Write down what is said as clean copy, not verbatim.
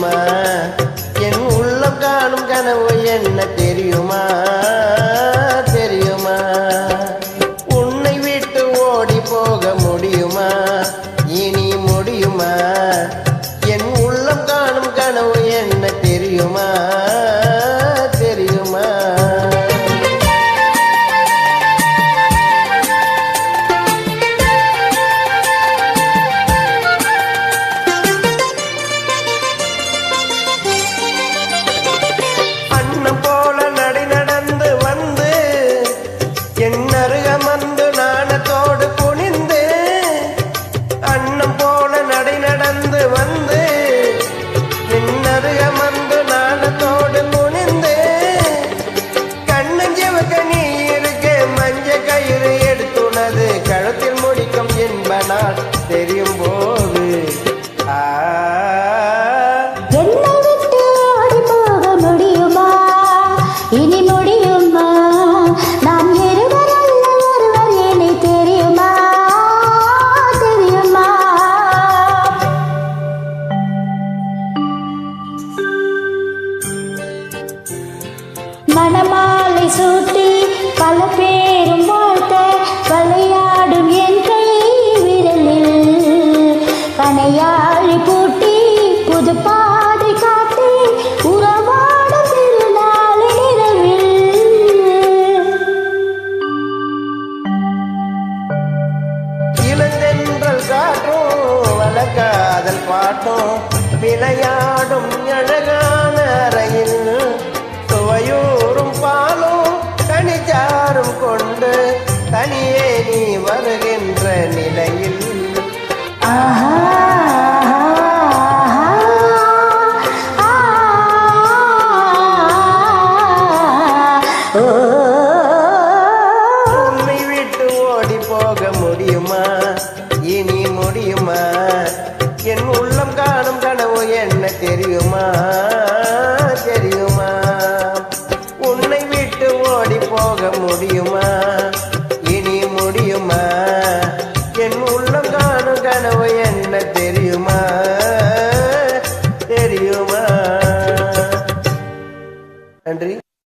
முடியுமா? என் உள்ளம் காணும் கனவு என்ன தெரியுமா? தெரியுமா? உன்னை விட்டு ஓடி போக முடியுமா? இனி முடியுமா? என் உள்ளம் காணும் கனவு என்ன தெரியுமா? தெரியுமா? அன்னம் போல நடை நடந்து வந்து என் அருகமந்து நாணத்தோடு குனிந்து, அன்னம் போல நடை நடந்து வந்து என் அருகமந்து நாணத்தோடு குனிந்து, கண்ணஞ்சிவக்க நீ இருக்க மஞ்ச கயிறு எடுத்துனது கழுத்தில் முடிக்கும் என்பனால் தெரியும் போது இனி முடியுமா? நாம் இருவர் அல்ல ஒருவர் என்னை தெரியுமா? தெரியுமா? மணமாலை சூட்டி பல பேரும் வாழ்த்த விளையாடும் என் கை விரலில் கனையாழி பூட்டி புது பாதை காட்டி உறவாடும் திருநாளில் இளந்தென்றல் காற்றும் வளக்காதல் பாட்டும் விளையாடும் அழகான அறையில் சுவையூறும் பாலும் கனிச்சாரும் கொண்டு தனியே நீ வருகின்ற நிலையில் உன்னை விட்டு ஓடி போக முடியுமா? இனி முடியுமா? என் உள்ளம் காணும் கனவு என்ன தெரியுமா? தெரியுமா? உன்னை விட்டு ஓடி போக முடியுமா?